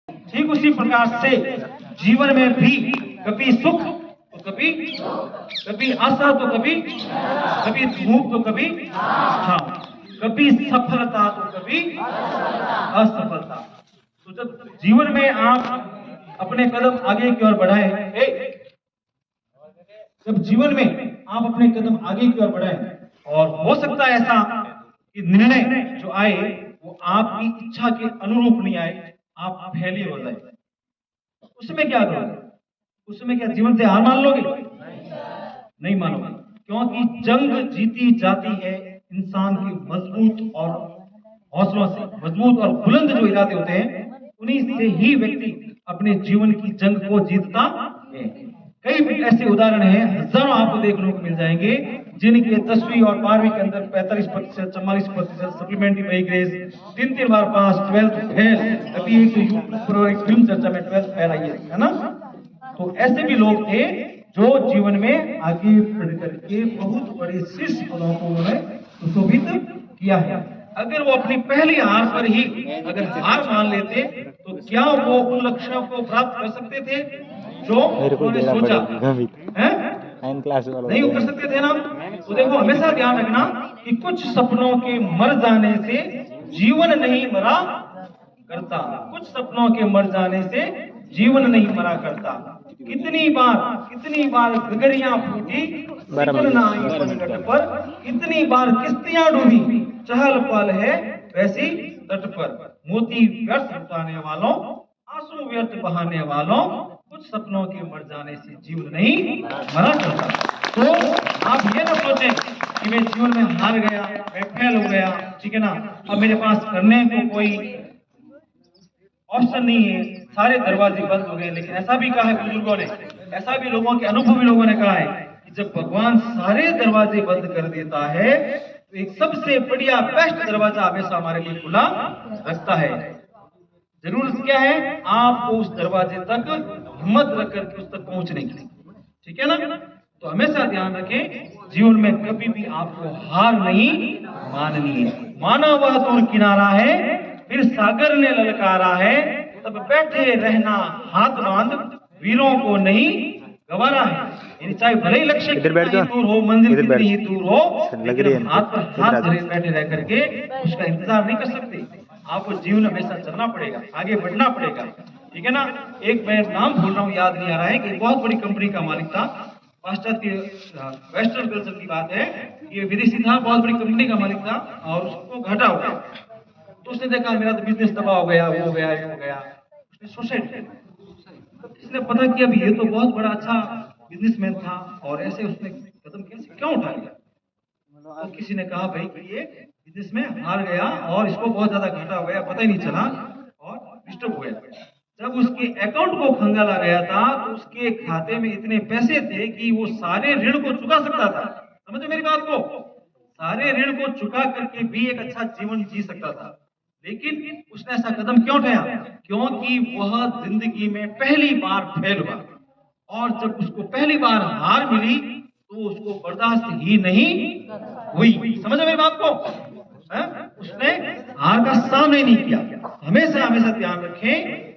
ठीक उसी प्रकार से जीवन में भी कभी सुख तो कभी आशा तो कभी धूप तो कभी छांव, कभी सफलता तो कभी असफलता। तो जब जीवन में आप अपने कदम आगे की ओर बढ़ाएं, जब जीवन में आप अपने कदम आगे की ओर बढ़ाएं और हो सकता है ऐसा कि निर्णय जो आए वो आपकी इच्छा के अनुरूप नहीं आए, आप फेलियर हो जाए, उसमें क्या करोगे? उसमें क्या जीवन से हार मान लोगे? नहीं मानोगे, क्योंकि जंग जीती जाती है इंसान के मजबूत और हौसलों से। मजबूत और बुलंद जो इरादे होते हैं उन्हीं से ही व्यक्ति अपने जीवन की जंग को जीतता है। कई ऐसे उदाहरण हैं, हजारों आपको देखने को मिल जाएंगे जिनके 10वीं और 12वीं के अंदर 45%, 44% supplementary by grace, 3 bar pass, 12th fail. अभी एक यूट्यूब पर एक फिल्म चर्चा में 12th फेल आई है ना। तो ऐसे भी लोग थे जो जीवन में आगे बढ़ करके बहुत बड़े शीर्ष पदों को उन्होंने सुशोभित किया है। अगर वो अपनी पहली हार पर ही अगर हार मान लेते तो क्या वो उन लक्ष्यों को प्राप्त कर सकते थे जो उन्होंने सोचा है? नहीं कर सकते थे ना। तो देखो, हमेशा ध्यान रखना कि कुछ सपनों के मर जाने से जीवन नहीं मरा करता, कुछ सपनों के मर जाने से जीवन नहीं मरा करता। कितनी बार गगरियां फूटी, पर कितनी बार किस्तियां डूबी, चहल पहल है वैसी तट पर। मोती व्यर्थ लुटाने वालों, आंसू व्यर्थ बहाने वालों, कुछ सपनों के मर जाने से जीवन नहीं मरा करता। तो आप ये ना सोचें कि मैं जीवन में हार गया, मैं फेल हो गया, ठीक है ना, अब मेरे पास करने को कोई ऑप्शन नहीं है, सारे दरवाजे बंद हो गए। लेकिन ऐसा भी कहा है बुजुर्गों ने, ऐसा भी लोगों के अनुभवी लोगों ने कहा है कि जब भगवान सारे दरवाजे बंद कर देता है तो एक सबसे बढ़िया बेस्ट दरवाजा हमेशा हमारे लिए खुला रखता है। जरूरत क्या है? आपको उस दरवाजे तक हिम्मत रख करके उस तक पहुंचने की, ठीक है ना। तो हमेशा ध्यान रखें, जीवन में कभी भी आपको हार नहीं माननी है। माना वह दूर किनारा है, फिर सागर ने ललकारा है, तब बैठे रहना हाथ बांध, वीरों को नहीं गवारा है। यानी चाहे भले ही लक्ष्य कितना ही दूर हो, मंजिल कितनी ही दूर हो, लेकिन हाथ पर हाथ धरे बैठे रह करके उसका इंतजार नहीं कर सकते। आपको जीवन हमेशा चलना पड़ेगा, आगे बढ़ना पड़ेगा, ठीक है ना। एक मैं नाम भूल रहा हूँ, याद नहीं आ रहा है, कि बहुत बड़ी कंपनी का मालिक था, पाश्चात्य वेस्टर्न कल्चर की बात है, ये विदेशी था, बहुत बड़ी कंपनी का मालिक था और उसको घाटा हो गया। तो उसने देखा मेरा तो बिजनेस तबाह हो गया, वो हो गया, ये हो गया, उसने सुसाइड किया। इसने पता किया अभी ये तो बहुत बड़ा अच्छा बिजनेसमैन था और ऐसे उसने कदम कैसे क्यों उठा लिया। तो किसी ने कहा भाई कि ये बिजनेस में हार गया और इसको बहुत ज्यादा घाटा हो गया, पता ही नहीं चला और डिस्टर्ब हो गया। जब उसके अकाउंट को खंगाला गया था तो उसके खाते में इतने पैसे थे कि वो सारे ऋण को चुका सकता था। समझो मेरी बात को, सारे ऋण को चुका करके भी एक अच्छा जीवन जी सकता था। लेकिन उसने ऐसा कदम क्यों उठाया? क्योंकि वह जिंदगी में पहली बार फेल हुआ और जब उसको पहली बार हार मिली तो उसको बर्दाश्त ही नहीं हुई। समझो मेरी बात को, उसने हार का सामना नहीं किया। हमेशा हमेशा ध्यान रखें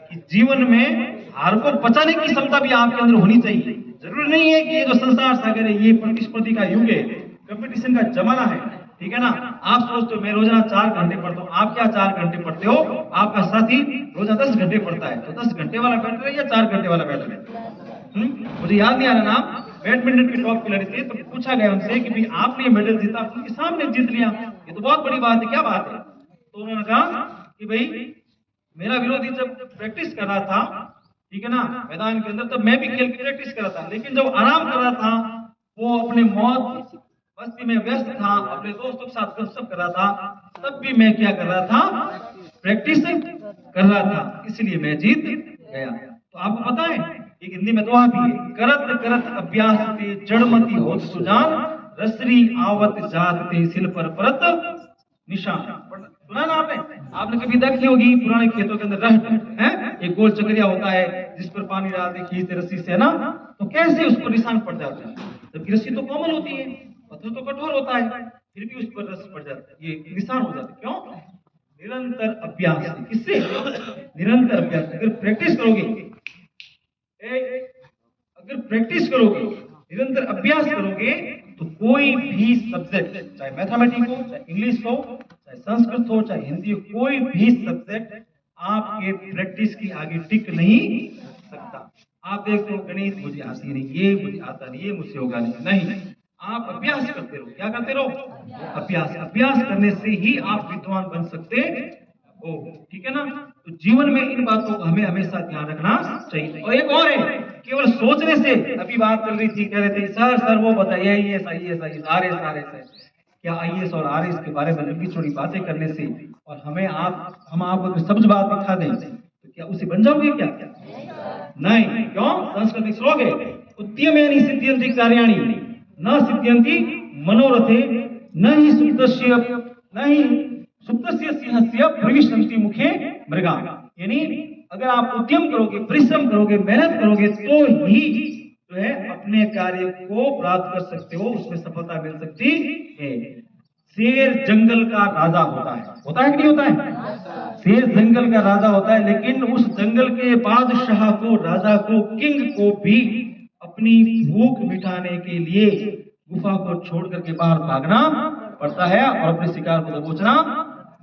कि जीवन में हार को बचाने की क्षमता भी आपके अंदर होनी चाहिए। जरूरी नहीं है कि ये जो संसार सागर है ये प्रतिस्पर्धी का युग है, कंपटीशन का जमाना है, ठीक है ना। आप सोचते हो मैं रोजाना 4 घंटे पढ़ता हूँ, आप क्या 4 घंटे पढ़ते हो? आपका साथी रोजाना 10 घंटे पढ़ता है, तो 10 घंटे वाला बेटर है या 4 घंटे वाला बेटर है? मुझे याद नहीं आ रहा नाम, बैडमिंटन की टॉप खिलाड़ी थे, तो पूछा गया उनसे कि भाई आपने मेडल जीता, उनके सामने जीत लिया, ये तो बहुत बड़ी बात है, क्या बात है? तो उन्होंने कहा कि भाई मेरा विरोधी जब प्रैक्टिस कर रहा था, ठीक है ना, मैदान के अंदर, तब मैं भी खेल की प्रैक्टिस कर रहा था, लेकिन जब आराम कर रहा था वो अपने मौत मस्ती में व्यस्त था, अपने दोस्तों के साथ गपशप कर रहा था, तब भी मैं क्या कर रहा था? प्रैक्टिस कर रहा था, इसलिए मैं जीत गया। तो आपको पता है एक हिंदी में दोहा भी है, करत करत अभ्यास ते जड़मती होत सुजान, रसरी आवत जात ते सिल पर परत निशान। सुना ना आपने? आपने कभी देखी होगी पुराने खेतों के अंदर रहट है, एक गोल चक्रिया होता है जिस पर पानी डालते खींचते रस्सी से, है ना, तो कैसे उसको निशान पड़ जाता है। जबकि रस्सी तो कोमल होती है, पत्थर तो कठोर होता है, फिर भी उस पर रस्सी पड़ जाती है, ये निशान हो जाता है। क्यों? निरंतर अभ्यास से। किससे? निरंतर अभ्यास। अगर प्रैक्टिस करोगे, अगर प्रैक्टिस करोगे, निरंतर अभ्यास करोगे, तो कोई भी सब्जेक्ट, चाहे मैथमेटिक्स हो, चाहे इंग्लिश हो, चाहे संस्कृत हो, चाहे हिंदी हो, कोई भी सब्जेक्ट आपके प्रैक्टिस की आगे टिक नहीं सकता। आप देखते हो गणित मुझे आती नहीं, ये मुझे आता नहीं, ये मुझसे होगा नहीं, आप अभ्यास करते रहो। क्या करते रहो? अभ्यास। अभ्यास करने से ही आप विद्वान बन सकते हो। ठीक है ना? तो जीवन में इन बातों को हमें हमेशा ध्यान रखना चाहिए। और एक और है, केवल सोचने से, अभी बात चल रही थी, कह रहे थे सर वो बताइए आईएएस आरएस क्या आईएएस और आरएस के बारे में लंबी चौड़ी बातें करने से और हम आपको सब्ज बात दिखा दें तो क्या उसे बन जाओगे? क्या नहीं। क्यों? संस्कृत में श्लोक है, उद्यमेनि सिद्ध्यन्ति कार्याणि न सिद्ध्यन्ति मनोरथे न ही सुप्तस्य सिंहस्य प्रविशन्ति मुखे मृगा। यानी अगर आप उद्यम करोगे, परिश्रम करोगे, मेहनत करोगे, तो ही जो है अपने कार्य को प्राप्त कर सकते हो, उसमें सफलता मिल सकती है। शेर जंगल का राजा होता है कि नहीं होता है? शेर जंगल का राजा होता है, लेकिन उस जंगल के बादशाह को, राजा को, किंग को भी अपनी भूख मिटाने के लिए गुफा को छोड़ करके बाहर भागना पड़ता है और अपने शिकार को दबोचना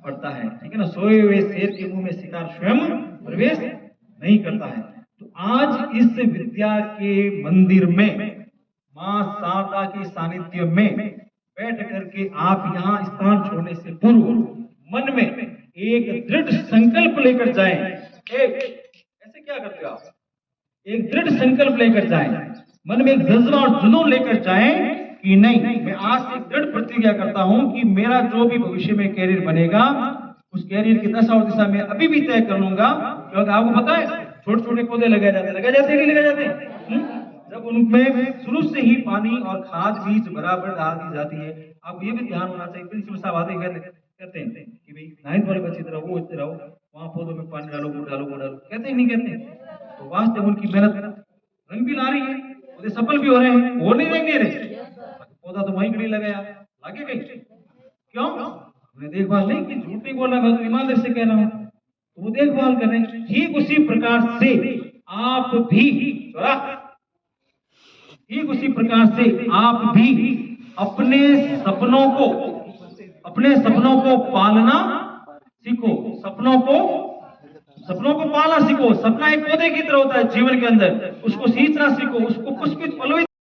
पड़ता है। ठीक है ना? सोए हुए शेर के मुंह में शिकार स्वयं प्रवेश नहीं करता है। तो आज इस विद्या के मंदिर में मां शारदा के सानिध्य में बैठ करके आप यहाँ स्थान छोड़ने से पूर्व मन में एक दृढ़ संकल्प लेकर जाएं। ऐसे क्या करते हो आप? एक दृढ़ संकल्प लेकर जाएं, मन में एक जज्बा और जुनून लेकर जाएं कि नहीं, मैं आज से दृढ़ प्रतिज्ञा करता हूं कि मेरा जो भी भविष्य में कैरियर बनेगा, उस कैरियर की दशा और दिशा में अभी भी तय कर लूंगा। क्योंकि आपको पता है छोटे छोटे पौधे लगाए जाते नहीं लगाए जाते, जब उनमें शुरू से ही पानी और खाद बीज बराबर डाल दी जाती है। आपको ये भी ध्यान होना चाहिए, प्रिंसिपल साहब आते कहते हैं कि भाई 9th वाले बच्चे तरह वो इस तरह वहां पौधों में पानी डालो, वो डालो, कहते ही नहीं कहते। तो वास्तव उनकी मेहनत रंग भी ला रही है, पौधे सफल भी हो रहे हैं, वो नहीं देंगे रहे, पौधा तो वहीं कड़ी लगाया आगे गई। क्यों? हमने देखभाल नहीं की। झूठ नहीं बोलना, मैं तो ईमानदारी से कह रहा हूं, तो वो देखभाल कर रहे हैं। ठीक उसी प्रकार से आप भी अपने सपनों को पालना सीखो। सपनों को पालना सीखो। सपना एक पौधे की तरह होता है जीवन के अंदर, उसको सींचना सीखो, उसको पुष्पित पल्लवित